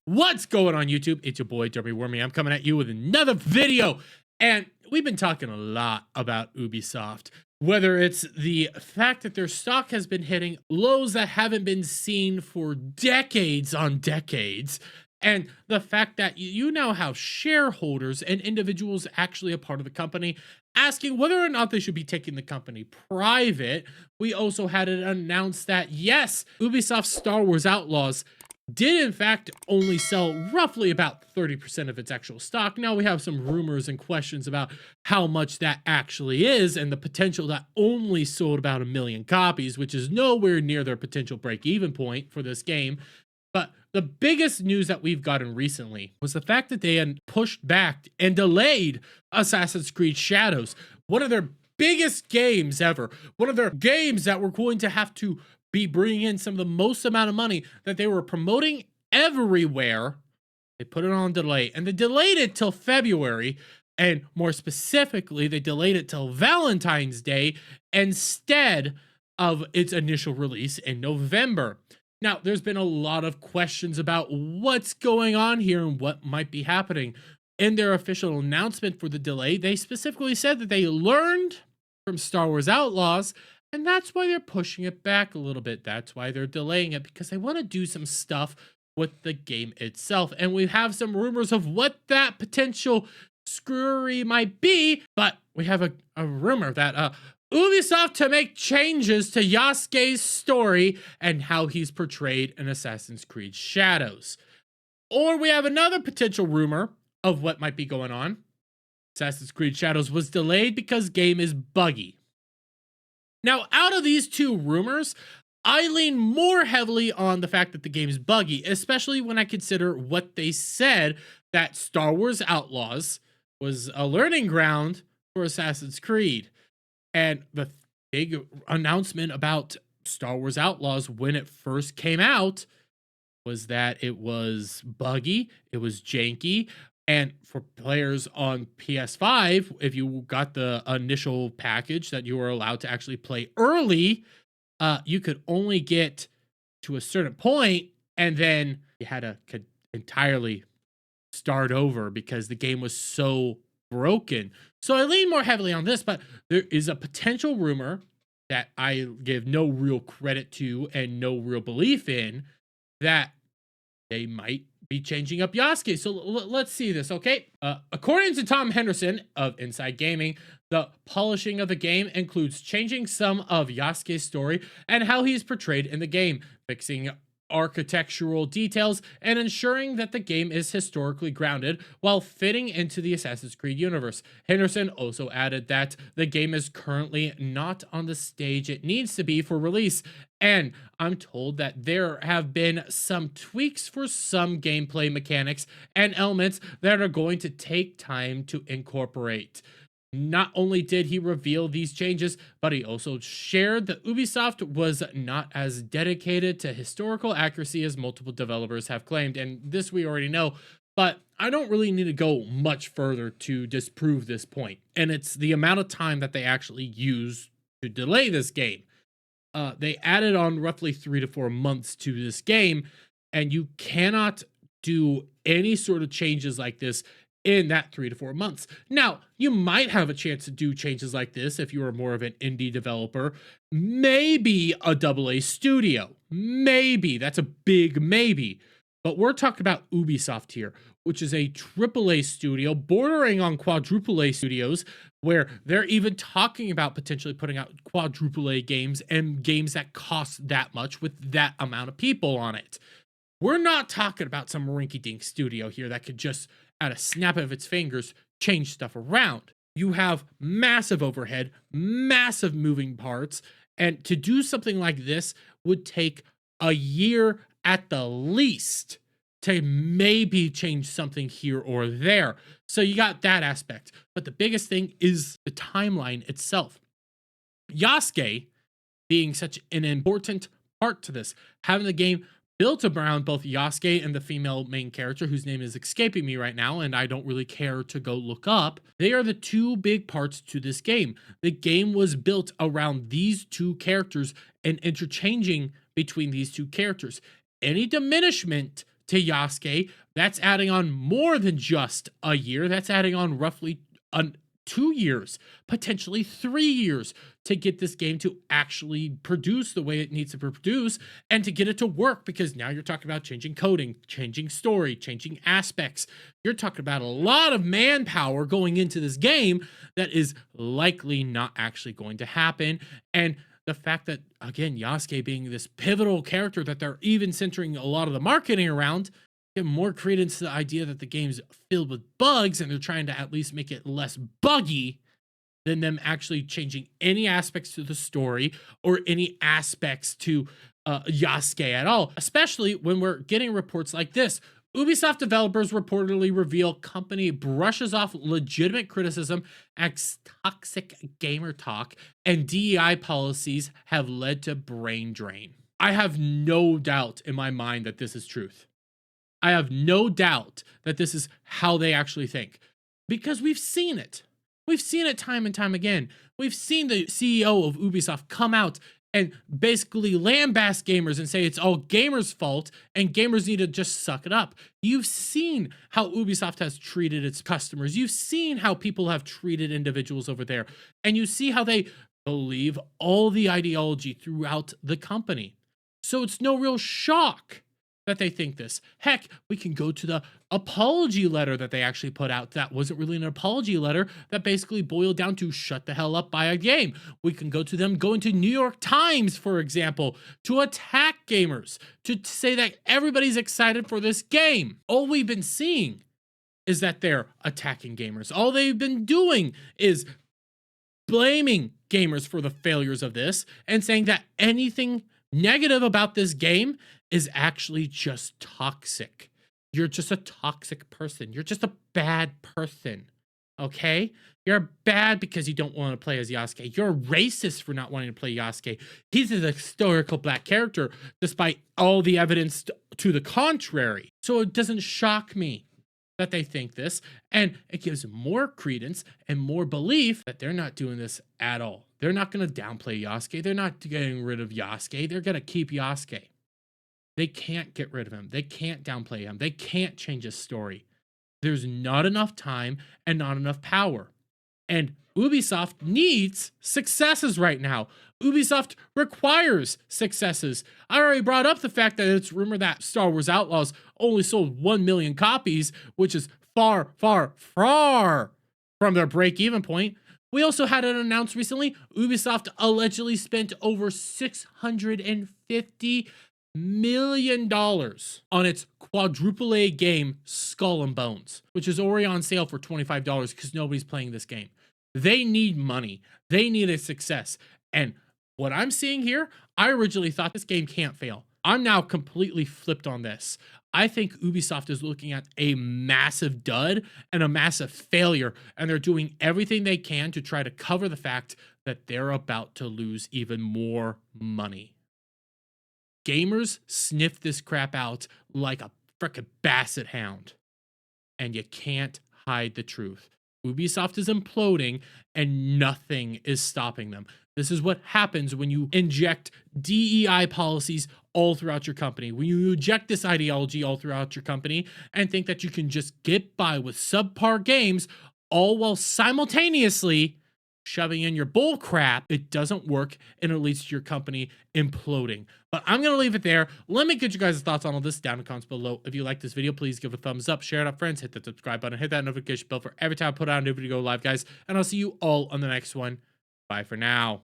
What's going on YouTube? It's your boy Derby Wormy. I'm coming at you with another video, and we've been talking a lot about Ubisoft, whether it's the fact that their stock has been hitting lows that haven't been seen for decades on decades, and the fact that you now have shareholders and individuals actually a part of the company asking whether or not they should be taking the company private. We also had it announced that yes, Ubisoft Star Wars Outlaws did in fact only sell roughly about 30% of its actual stock. Now we have some rumors and questions about how much that actually is, and the potential that only sold about 1 million copies, which is nowhere near their potential break-even point for this game. But the biggest news that we've gotten recently was the fact that they had pushed back and delayed Assassin's Creed Shadows, one of their biggest games ever, one of their games that were going to have to be bringing in some of the most amount of money that they were promoting everywhere. They put it on delay, and they delayed it till February, and more specifically, they delayed it till Valentine's Day instead of its initial release in November. Now, there's been a lot of questions about what's going on here and what might be happening. In their official announcement for the delay, they specifically said that they learned from Star Wars Outlaws, and that's why they're pushing it back a little bit. That's why they're delaying it, because they want to do some stuff with the game itself. And we have some rumors of what that potential screwery might be, but we have a rumor that Ubisoft to make changes to Yasuke's story and how he's portrayed in Assassin's Creed Shadows. Or we have another potential rumor of what might be going on. Assassin's Creed Shadows was delayed because game is buggy. Now, out of these two rumors, I lean more heavily on the fact that the game is buggy, especially when I consider what they said, that Star Wars Outlaws was a learning ground for Assassin's Creed. And the big announcement about Star Wars Outlaws when it first came out was that it was buggy, it was janky, and for players on PS5, if you got the initial package that you were allowed to actually play early, you could only get to a certain point, and then you had to entirely start over because the game was so broken. So I lean more heavily on this, but there is a potential rumor that I give no real credit to and no real belief in, that they might be changing up Yasuke. So let's see this, okay? According to Tom Henderson of Inside Gaming, the polishing of the game includes changing some of Yasuke's story and how he's portrayed in the game, fixing architectural details, and ensuring that the game is historically grounded while fitting into the Assassin's Creed universe. Henderson also added that the game is currently not on the stage it needs to be for release, and I'm told that there have been some tweaks for some gameplay mechanics and elements that are going to take time to incorporate. Not only did he reveal these changes, but he also shared that Ubisoft was not as dedicated to historical accuracy as multiple developers have claimed, and this we already know, but I don't really need to go much further to disprove this point, and it's the amount of time that they actually used to delay this game. They added on roughly 3 to 4 months to this game, and you cannot do any sort of changes like this in that 3 to 4 months. Now, you might have a chance to do changes like this if you are more of an indie developer, maybe a AA studio, maybe. That's a big maybe. But we're talking about Ubisoft here, which is a AAA studio bordering on quadruple A studios, where they're even talking about potentially putting out quadruple A games and games that cost that much with that amount of people on it. We're not talking about some rinky-dink studio here that could just, at a snap of its fingers, change stuff around. You have massive overhead, massive moving parts, and to do something like this would take a year at the least to maybe change something here or there. So you got that aspect. But the biggest thing is the timeline itself. Yasuke being such an important part to this, having the game built around both Yasuke and the female main character, whose name is escaping me right now, and I don't really care to go look up. They are the two big parts to this game. The game was built around these two characters and interchanging between these two characters. Any diminishment to Yasuke. That's adding on more than just a year. That's adding on roughly 2 years, potentially 3 years to get this game to actually produce the way it needs to produce and to get it to work, because now you're talking about changing coding, changing story, changing aspects. You're talking about a lot of manpower going into this game that is likely not actually going to happen. And the fact that, again, Yasuke being this pivotal character that they're even centering a lot of the marketing around, give more credence to the idea that the game's filled with bugs and they're trying to at least make it less buggy than them actually changing any aspects to the story or any aspects to Yasuke at all, especially when we're getting reports like this. Ubisoft developers reportedly reveal company brushes off legitimate criticism as toxic gamer talk and DEI policies have led to brain drain. I have no doubt in my mind that this is truth. I have no doubt that this is how they actually think, because we've seen it. We've seen it time and time again. We've seen the CEO of Ubisoft come out and basically lambaste gamers and say it's all gamers' fault and gamers need to just suck it up. You've seen how Ubisoft has treated its customers. You've seen how people have treated individuals over there. And you see how they believe all the ideology throughout the company. So it's no real shock that they think this. Heck, we can go to the apology letter that they actually put out. That wasn't really an apology letter, that basically boiled down to shut the hell up by a game. We can go to them going to New York Times, for example, to attack gamers, to say that everybody's excited for this game. All we've been seeing is that they're attacking gamers. All they've been doing is blaming gamers for the failures of this and saying that anything negative about this game is actually just toxic. You're just a toxic person. You're just a bad person, okay? You're bad because you don't want to play as Yasuke. You're racist for not wanting to play Yasuke. He's a historical black character, despite all the evidence to the contrary. So it doesn't shock me that they think this, and it gives more credence and more belief that they're not doing this at all. They're not going to downplay Yasuke. They're not getting rid of Yasuke. They're going to keep Yasuke. They can't get rid of him. They can't downplay him. They can't change his story. There's not enough time and not enough power. And Ubisoft needs successes right now. Ubisoft requires successes. I already brought up the fact that it's rumored that Star Wars Outlaws only sold 1 million copies, which is far, far, far from their break-even point. We also had it announced recently, Ubisoft allegedly spent over $650 million on its quadruple A game Skull and Bones, which is already on sale for $25 because nobody's playing this game. They need money. They need a success. And what I'm seeing here, I originally thought this game can't fail. I'm now completely flipped on this. I think Ubisoft is looking at a massive dud and a massive failure, and they're doing everything they can to try to cover the fact that they're about to lose even more money. Gamers sniff this crap out like a frickin' basset hound, and you can't hide the truth. Ubisoft is imploding and nothing is stopping them. This is what happens when you inject DEI policies all throughout your company, when you inject this ideology all throughout your company and think that you can just get by with subpar games, all while simultaneously shoving in your bull crap. It doesn't work, and it leads to your company imploding. But I'm going to leave it there. Let me get you guys' thoughts on all this down in the comments below. If you like this video, please give it a thumbs up, share it up, friends, hit the subscribe button, hit that notification bell for every time I put out a new video live, guys, and I'll see you all on the next one. Bye for now.